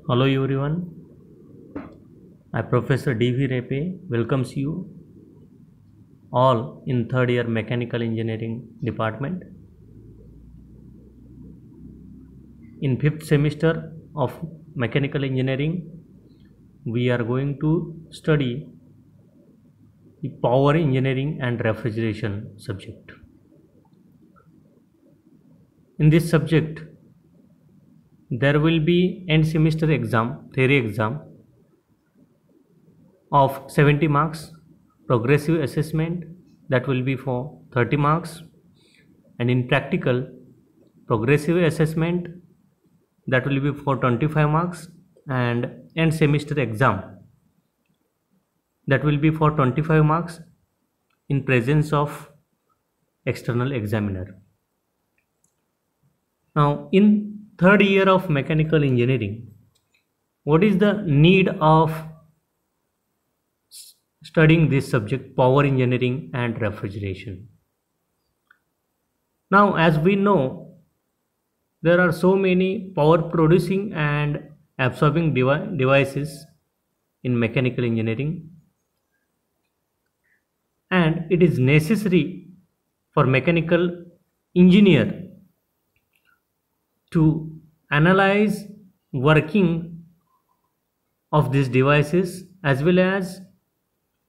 Hello everyone, I Professor D.V. Repe welcomes you all in third year Mechanical Engineering Department. In fifth semester of Mechanical Engineering, we are going to study the Power Engineering and Refrigeration subject. In this subject, there will be end semester exam, theory exam of 70 marks, progressive assessment that will be for 30 marks, and in practical progressive assessment that will be for 25 marks, and end semester exam that will be for 25 marks in presence of external examiner. Now in third year of mechanical engineering, what is the need of studying this subject, power engineering and refrigeration? Now as we know, there are so many power producing and absorbing devices in mechanical engineering, and it is necessary for mechanical engineer to analyze working of these devices as well as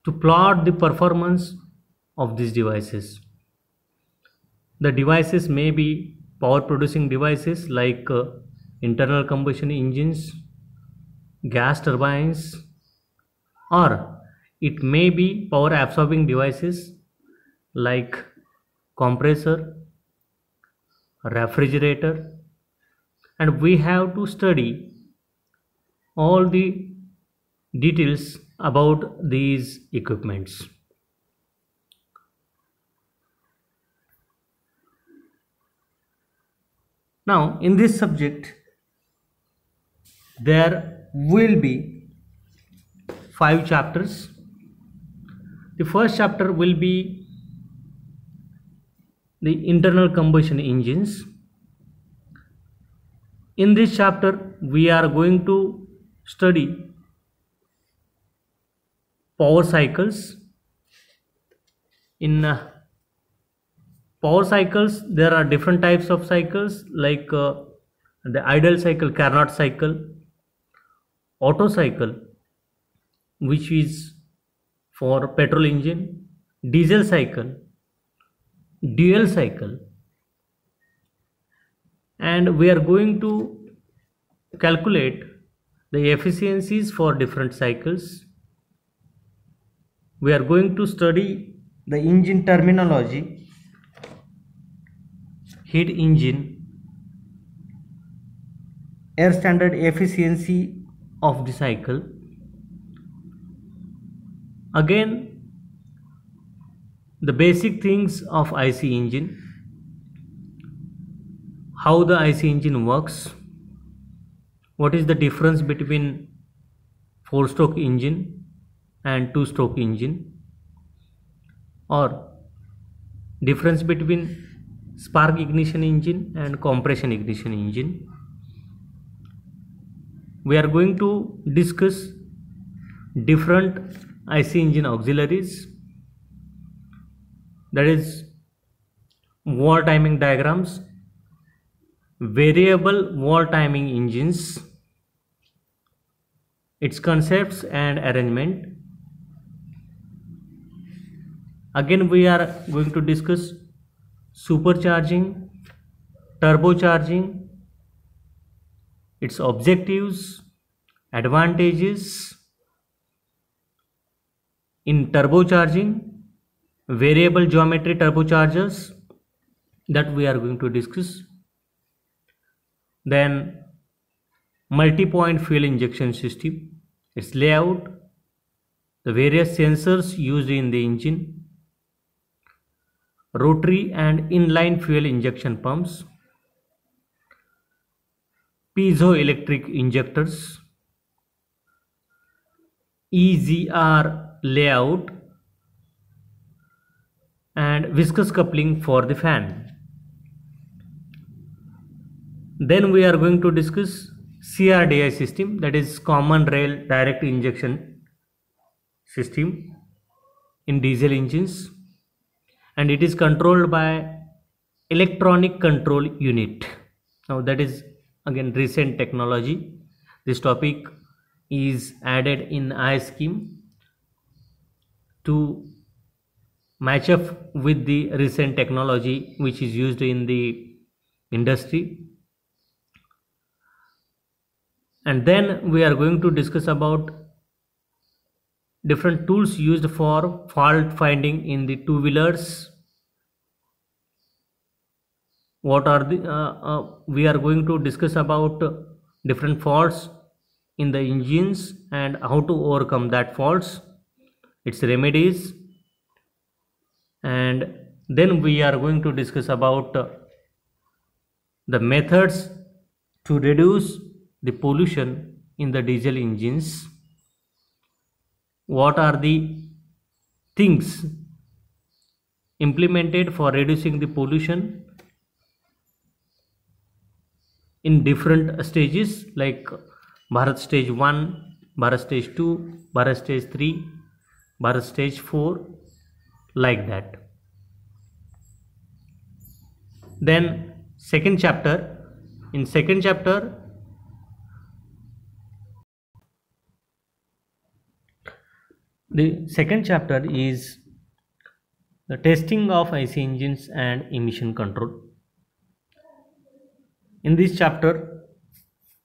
to plot the performance of these devices. The devices may be power producing devices like internal combustion engines, gas turbines, or it may be power absorbing devices like compressor, refrigerator, and we have to study all the details about these equipments. Now in this subject there will be 5 chapters. The first chapter will be the internal combustion engines. In this chapter we are going to study power cycles. In power cycles there are different types of cycles like the idle cycle, Carnot cycle, Otto cycle which is for petrol engine, diesel cycle, dual cycle, and we are going to calculate the efficiencies for different cycles. We are going to study the engine terminology, heat engine, air standard efficiency of the cycle. Again, the basic things of IC engine, how the IC engine works, what is the difference between 4-stroke engine and 2-stroke engine, or difference between spark ignition engine and compression ignition engine. We are going to discuss different IC engine auxiliaries, that is wall timing diagrams, variable wall timing engines, its concepts and arrangement. Again we are going to discuss supercharging, turbocharging, its objectives, advantages in turbocharging, variable geometry turbochargers that we are going to discuss. Then multi-point fuel injection system, its layout, the various sensors used in the engine, rotary and inline fuel injection pumps, piezoelectric injectors, EGR layout, and viscous coupling for the fan. Then we are going to discuss CRDI system, that is common rail direct injection system in diesel engines, and it is controlled by electronic control unit. Now that is again recent technology. This topic is added in I-Scheme to match up with the recent technology which is used in the industry. And then we are going to discuss about different tools used for fault finding in the two-wheelers. What are the we are going to discuss about different faults in the engines and how to overcome that faults, its remedies, and then we are going to discuss about the methods to reduce the pollution in the diesel engines. What are the things implemented for reducing the pollution in different stages, like Bharat stage 1, Bharat stage 2, Bharat stage 3, Bharat stage 4, like that. Then second chapter, in second chapter the second chapter is the testing of IC engines and emission control. In this chapter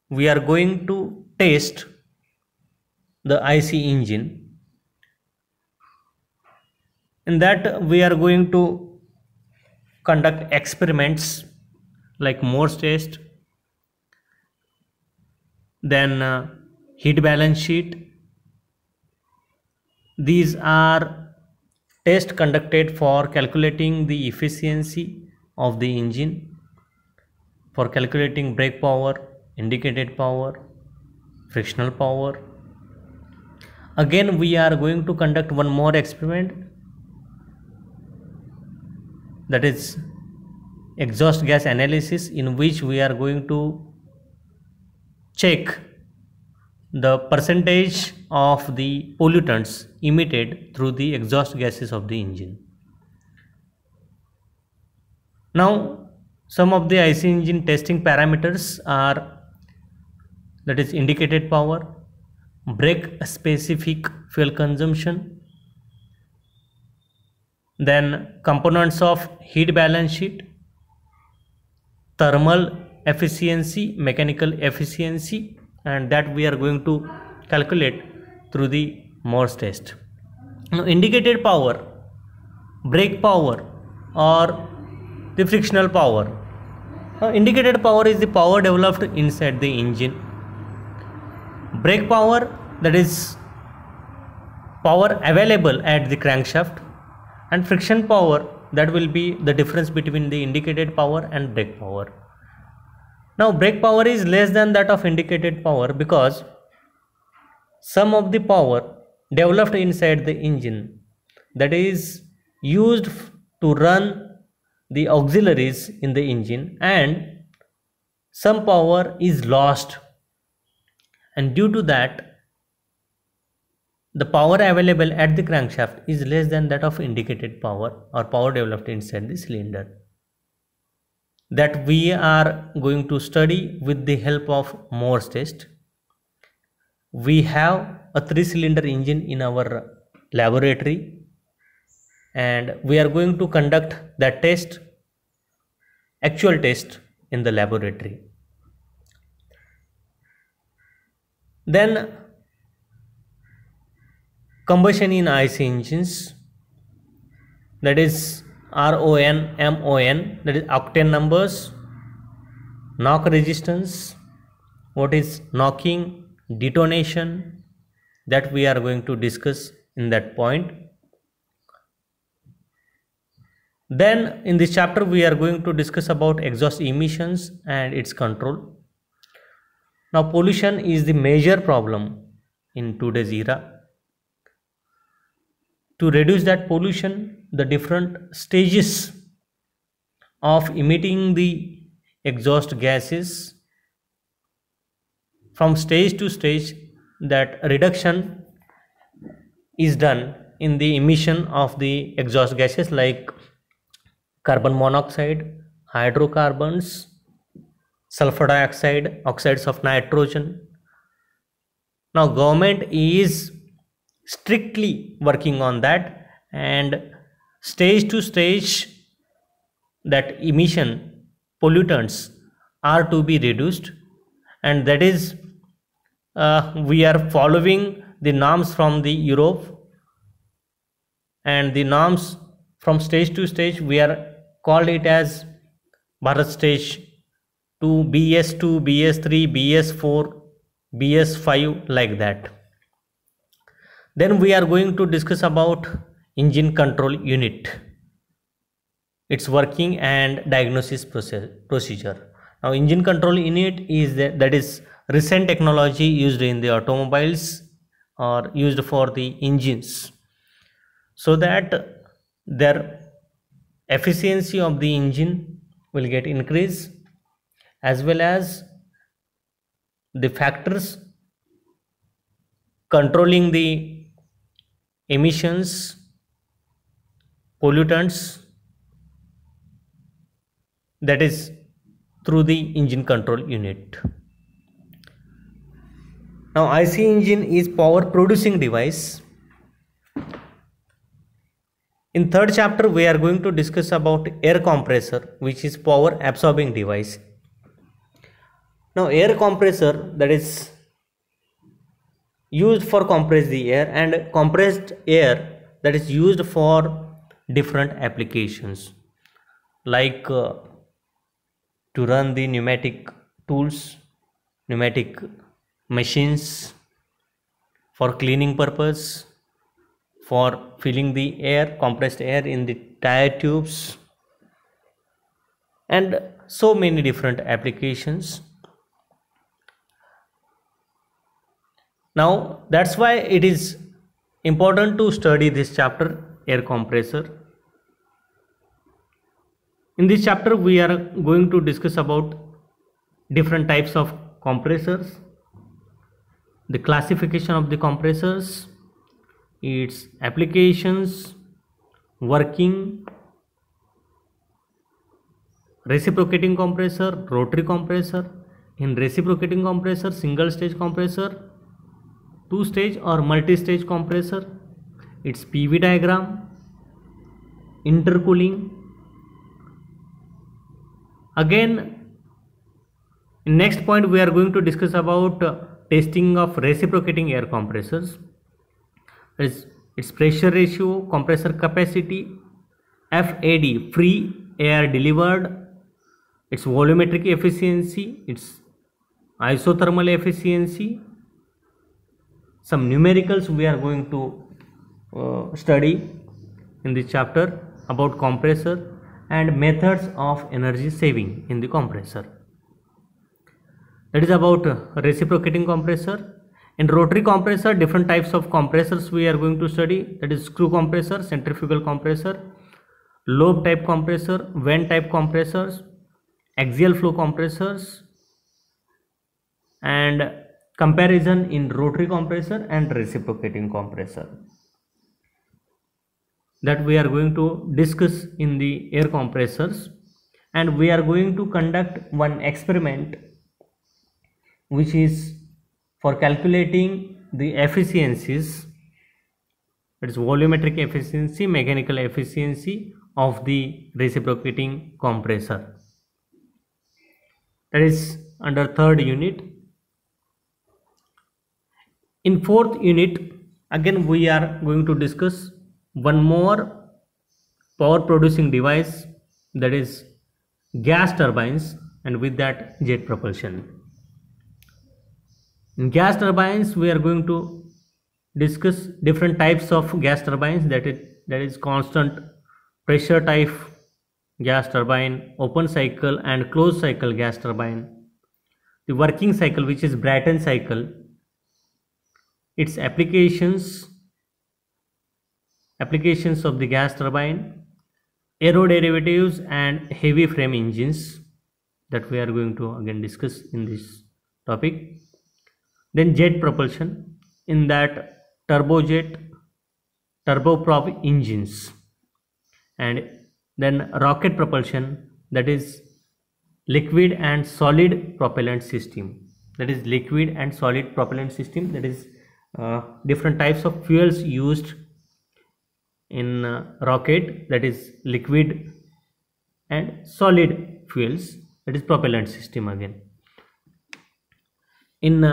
we are going to test the IC engine. In that we are going to conduct experiments like Morse test, then heat balance sheet. These are tests conducted for calculating the efficiency of the engine, for calculating brake power, indicated power, frictional power. Again we are going to conduct one more experiment, that is exhaust gas analysis, in which we are going to check the percentage of the pollutants emitted through the exhaust gases of the engine. Now some of the IC engine testing parameters are, that is indicated power, brake specific fuel consumption, then components of heat balance sheet, thermal efficiency, mechanical efficiency, and that we are going to calculate through the Morse test. Now indicated power, brake power or the frictional power. Now indicated power is the power developed inside the engine. Brake power, that is power available at the crankshaft, and friction power, that will be the difference between the indicated power and brake power. Now brake power is less than that of indicated power because some of the power developed inside the engine, that is used to run the auxiliaries in the engine, and some power is lost, and due to that the power available at the crankshaft is less than that of indicated power or power developed inside the cylinder. That we are going to study with the help of Morse test. We have a 3-cylinder engine in our laboratory, and we are going to conduct that test, actual test, in the laboratory. Then combustion in IC engines, that is RON, MON, that is octane numbers, knock resistance, what is knocking, detonation, that we are going to discuss in that point. Then in this chapter we are going to discuss about exhaust emissions and its control. Now pollution is the major problem in today's era. To reduce that pollution, the different stages of emitting the exhaust gases from stage to stage, that reduction is done in the emission of the exhaust gases like carbon monoxide, hydrocarbons, sulfur dioxide, oxides of nitrogen. Now government is strictly working on that, and stage to stage that emission pollutants are to be reduced, and that is we are following the norms from the Europe, and the norms from stage to stage we are called it as Bharat stage 2, BS2, BS3, BS4, BS5, like that. Then we are going to discuss about engine control unit, its working and diagnosis procedure. Now engine control unit is that is recent technology used in the automobiles or used for the engines, so that their efficiency of the engine will get increased, as well as the factors controlling the emissions, pollutants, that is through the engine control unit. Now IC engine is power producing device. In third chapter we are going to discuss about air compressor, which is power absorbing device. Now air compressor, that is used for compress the air, and compressed air, that is used for different applications, like to run the pneumatic tools, pneumatic machines, for cleaning purpose, for filling the air, compressed air in the tire tubes, and so many different applications. Now that's why it is important to study this chapter, air compressor. In this chapter we are going to discuss about different types of compressors, the classification of the compressors, its applications, working, reciprocating compressor, rotary compressor. In reciprocating compressor, single stage compressor, two stage or multi-stage compressor, its PV diagram, intercooling. Again, in next point we are going to discuss about testing of reciprocating air compressors. That is its pressure ratio, compressor capacity, FAD, free air delivered, its volumetric efficiency, its isothermal efficiency. Some numericals we are going to study in this chapter about compressor, and methods of energy saving in the compressor. That is about reciprocating compressor. In rotary compressor, different types of compressors we are going to study, that is screw compressor, centrifugal compressor, lobe type compressor, vent type compressors, axial flow compressors, and comparison in rotary compressor and reciprocating compressor, that we are going to discuss in the air compressors. And we are going to conduct one experiment, which is for calculating the efficiencies, that is volumetric efficiency, mechanical efficiency of the reciprocating compressor. That is under third unit. In fourth unit, again we are going to discuss one more power producing device, that is gas turbines, and with that jet propulsion. In gas turbines we are going to discuss different types of gas turbines, that is constant pressure type gas turbine, open cycle and closed cycle gas turbine, the working cycle, which is Brayton cycle, its applications of the gas turbine, aeroderivatives and heavy frame engines, that we are going to again discuss in this topic. Then jet propulsion, in that turbojet, turboprop engines. And then rocket propulsion, that is liquid and solid propellant system. That is liquid and solid propellant system, that is different types of fuels used in rocket, that is liquid and solid fuels, that is propellant system again. In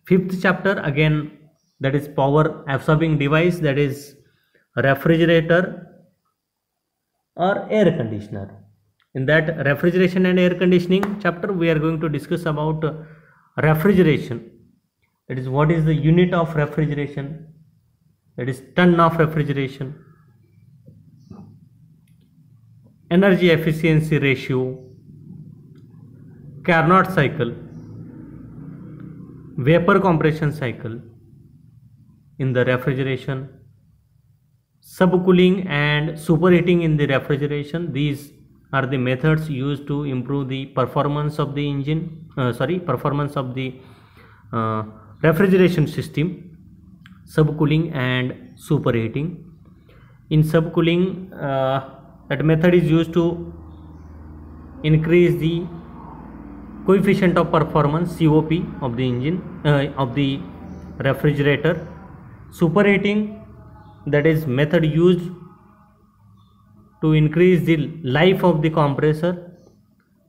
fifth chapter again, that is power absorbing device, that is refrigerator or air conditioner. In that refrigeration and air conditioning chapter, we are going to discuss about refrigeration, that is what is the unit of refrigeration, that is ton of refrigeration, energy efficiency ratio, Carnot cycle, vapor compression cycle in the refrigeration, subcooling and superheating in the refrigeration. These are the methods used to improve the performance of the performance of the refrigeration system, subcooling and superheating. In subcooling, that method is used to increase the coefficient of performance, COP, of the engine, of the refrigerator. Superheating, that is method used to increase the life of the compressor,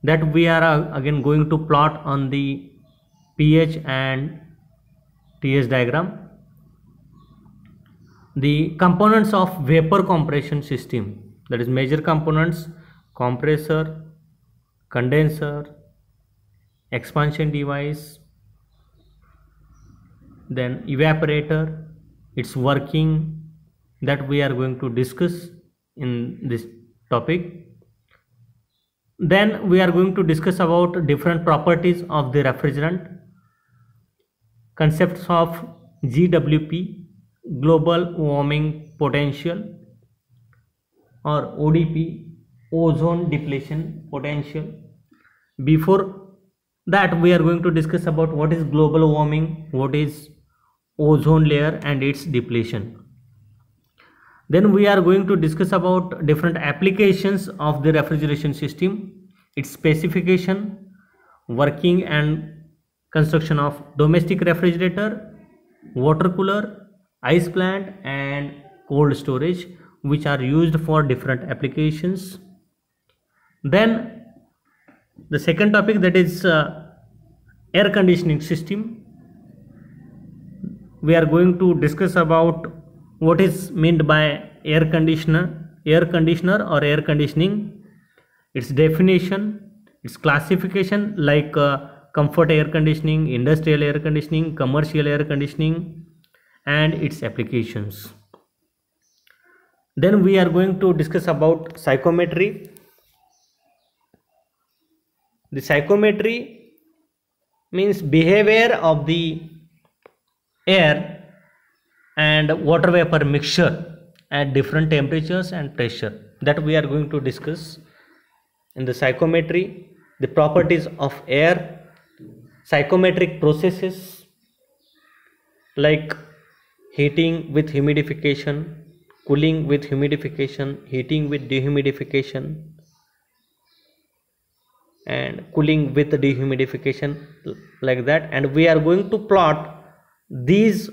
that we are again going to plot on the pH and TS diagram. The components of vapor compression system, that is major components: compressor, condenser, expansion device, then evaporator, its working, that we are going to discuss in this topic. Then we are going to discuss about different properties of the refrigerant, concepts of GWP, global warming potential, or ODP, ozone depletion potential. Before that, we are going to discuss about what is global warming, what is ozone layer and its depletion. Then we are going to discuss about different applications of the refrigeration system, its specification, working and construction of domestic refrigerator, water cooler, ice plant and cold storage, which are used for different applications. Then the second topic, that is air conditioning system. We are going to discuss about what is meant by air conditioner or air conditioning, its definition, its classification, like comfort air conditioning, industrial air conditioning, commercial air conditioning, and its applications. Then we are going to discuss about psychometry. The psychometry means behavior of the air and water vapor mixture at different temperatures and pressure, that we are going to discuss in the psychometry. The properties of air, psychometric processes like heating with humidification, cooling with humidification, heating with dehumidification, and cooling with dehumidification, like that. And we are going to plot these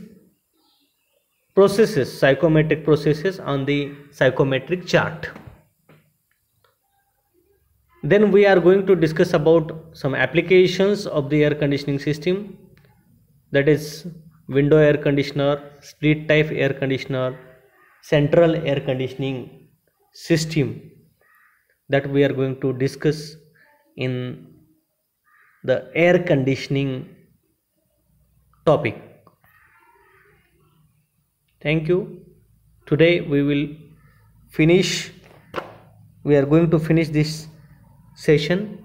processes, psychometric processes, on the psychometric chart. Then we are going to discuss about some applications of the air conditioning system, that is window air conditioner, split type air conditioner, central air conditioning system, that we are going to discuss in the air conditioning topic. Thank you. Today we are going to finish this session.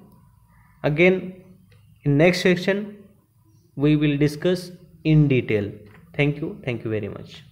Again, in next section we will discuss in detail. Thank you very much.